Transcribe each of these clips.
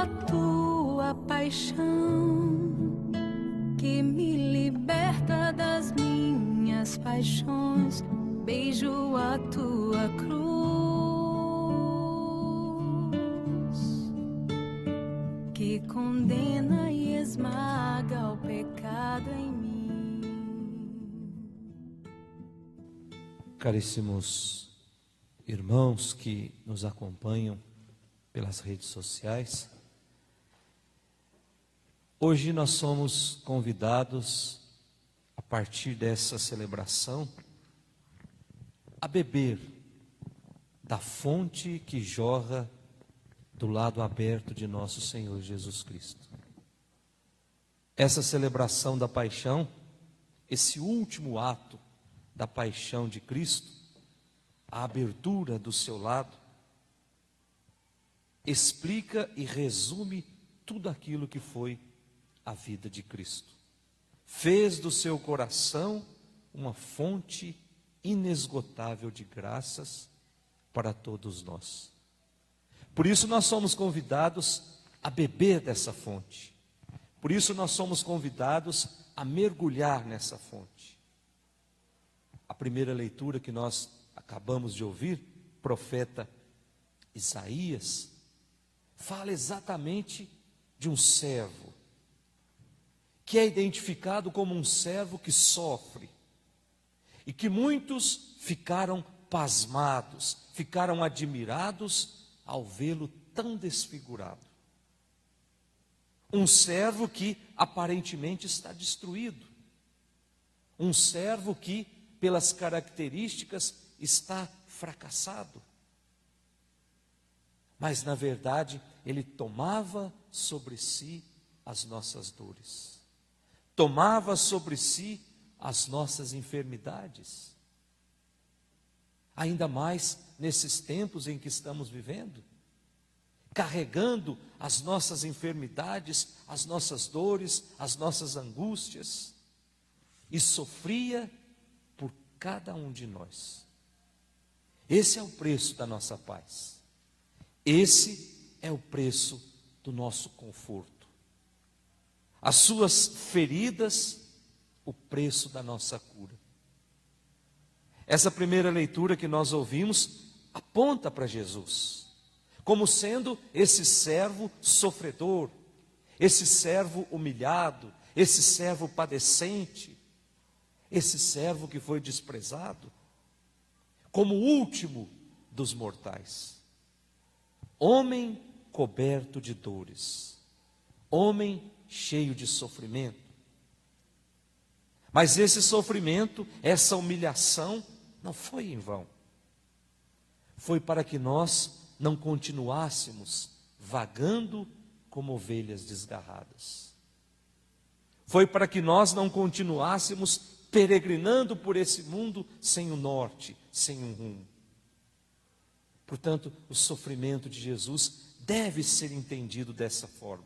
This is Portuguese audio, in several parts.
a tua paixão, que me liberta das minhas paixões. Beijo a tua cruz, que condena e esmaga o pecado em mim. Caríssimos irmãos que nos acompanham pelas redes sociais, hoje nós somos convidados, a partir dessa celebração, a beber da fonte que jorra do lado aberto de nosso Senhor Jesus Cristo. Essa celebração da paixão, esse último ato da paixão de Cristo, a abertura do seu lado, explica e resume tudo aquilo que foi a vida de Cristo. Fez do seu coração uma fonte inesgotável de graças para todos nós. Por isso nós somos convidados a beber dessa fonte. Por isso nós somos convidados a mergulhar nessa fonte. A primeira leitura que nós acabamos de ouvir, profeta Isaías, fala exatamente de um servo, que é identificado como um servo que sofre, e que muitos ficaram pasmados, ficaram admirados ao vê-lo tão desfigurado. Um servo que aparentemente está destruído, um servo que, pelas características, está fracassado. Mas, na verdade, ele tomava sobre si as nossas dores, tomava sobre si as nossas enfermidades. Ainda mais nesses tempos em que estamos vivendo, carregando as nossas enfermidades, as nossas dores, as nossas angústias, e sofria por cada um de nós. Esse é o preço da nossa paz. Esse é o preço do nosso conforto. As suas feridas, o preço da nossa cura. Essa primeira leitura que nós ouvimos aponta para Jesus, como sendo esse servo sofredor, esse servo humilhado, esse servo padecente, esse servo que foi desprezado, como o último dos mortais. Homem coberto de dores, homem cheio de sofrimento. Mas esse sofrimento, essa humilhação, não foi em vão. Foi para que nós não continuássemos vagando como ovelhas desgarradas. Foi para que nós não continuássemos peregrinando por esse mundo sem o norte, sem um rumo. Portanto, o sofrimento de Jesus deve ser entendido dessa forma.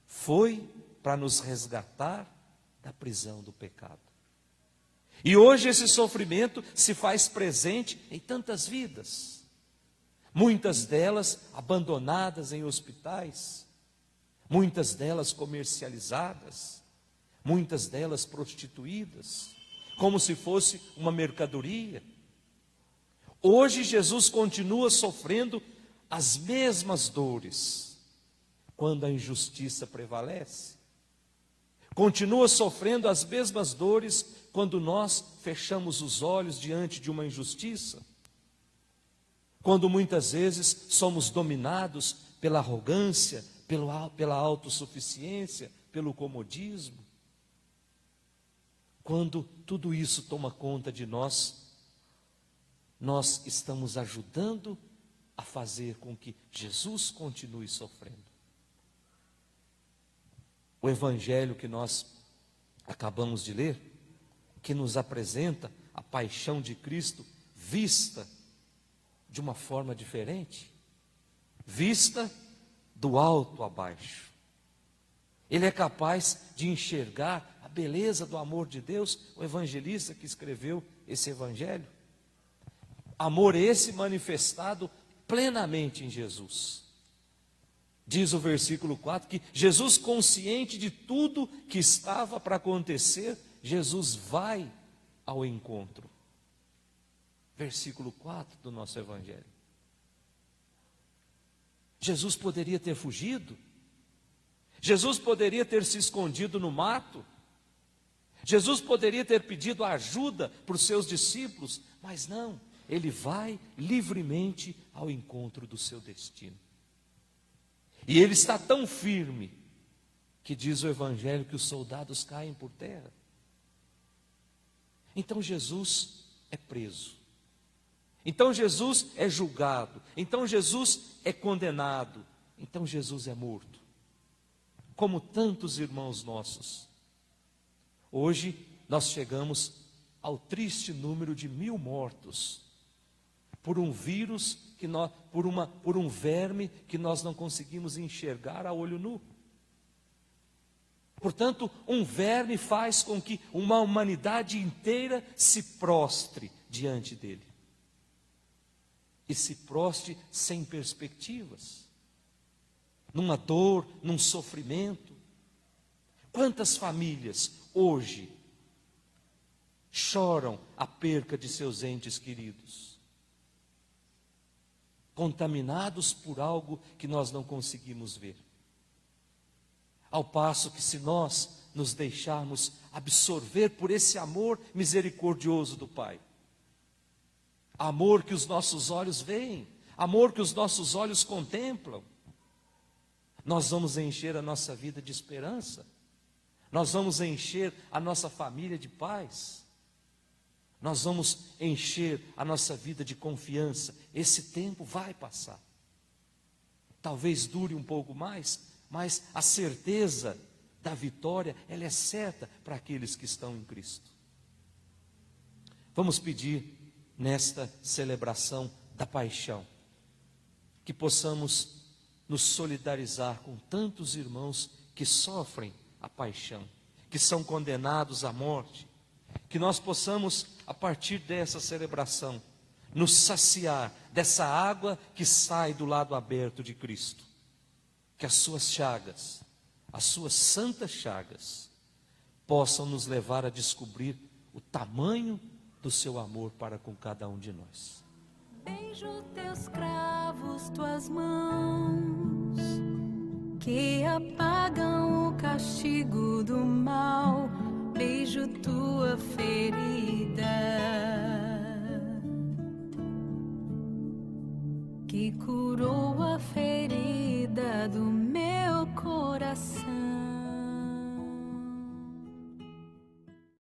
Foi para nos resgatar da prisão do pecado. E hoje esse sofrimento se faz presente em tantas vidas, muitas delas abandonadas em hospitais, muitas delas comercializadas, muitas delas prostituídas, como se fosse uma mercadoria. Hoje Jesus continua sofrendo as mesmas dores quando a injustiça prevalece. Continua sofrendo as mesmas dores quando nós fechamos os olhos diante de uma injustiça. Quando muitas vezes somos dominados pela arrogância, pela autossuficiência, pelo comodismo. Quando tudo isso toma conta de nós, nós estamos ajudando a fazer com que Jesus continue sofrendo. O evangelho que nós acabamos de ler, que nos apresenta a paixão de Cristo vista de uma forma diferente, vista do alto a baixo. Ele é capaz de enxergar a beleza do amor de Deus, o evangelista que escreveu esse evangelho. Amor esse manifestado plenamente em Jesus. Diz o versículo 4 que Jesus, consciente de tudo que estava para acontecer, Jesus vai ao encontro. Versículo 4 do nosso Evangelho. Jesus poderia ter fugido. Jesus poderia ter se escondido no mato. Jesus poderia ter pedido ajuda para os seus discípulos, mas não, ele vai livremente ao encontro do seu destino. E ele está tão firme que diz o Evangelho que os soldados caem por terra. Então Jesus é preso. Então Jesus é julgado. Então Jesus é condenado. Então Jesus é morto. Como tantos irmãos nossos. Hoje nós chegamos ao triste número de 1000 mortos por um vírus por um verme que nós não conseguimos enxergar a olho nu. Portanto, um verme faz com que uma humanidade inteira se prostre diante dele. E se prostre sem perspectivas, numa dor, num sofrimento. Quantas famílias hoje choram a perca de seus entes queridos, contaminados por algo que nós não conseguimos ver. Ao passo que, se nós nos deixarmos absorver por esse amor misericordioso do Pai, amor que os nossos olhos veem, amor que os nossos olhos contemplam, nós vamos encher a nossa vida de esperança, nós vamos encher a nossa família de paz, nós vamos encher a nossa vida de confiança. Esse tempo vai passar. Talvez dure um pouco mais, mas a certeza da vitória, ela é certa para aqueles que estão em Cristo. Vamos pedir nesta celebração da paixão, que possamos nos solidarizar com tantos irmãos que sofrem a paixão, que são condenados à morte, que nós possamos, a partir dessa celebração, nos saciar dessa água que sai do lado aberto de Cristo. Que as suas chagas, as suas santas chagas, possam nos levar a descobrir o tamanho do seu amor para com cada um de nós. Beijo teus cravos, tuas mãos, que apagam o castigo do mal. Beijo tua ferida, que curou a ferida do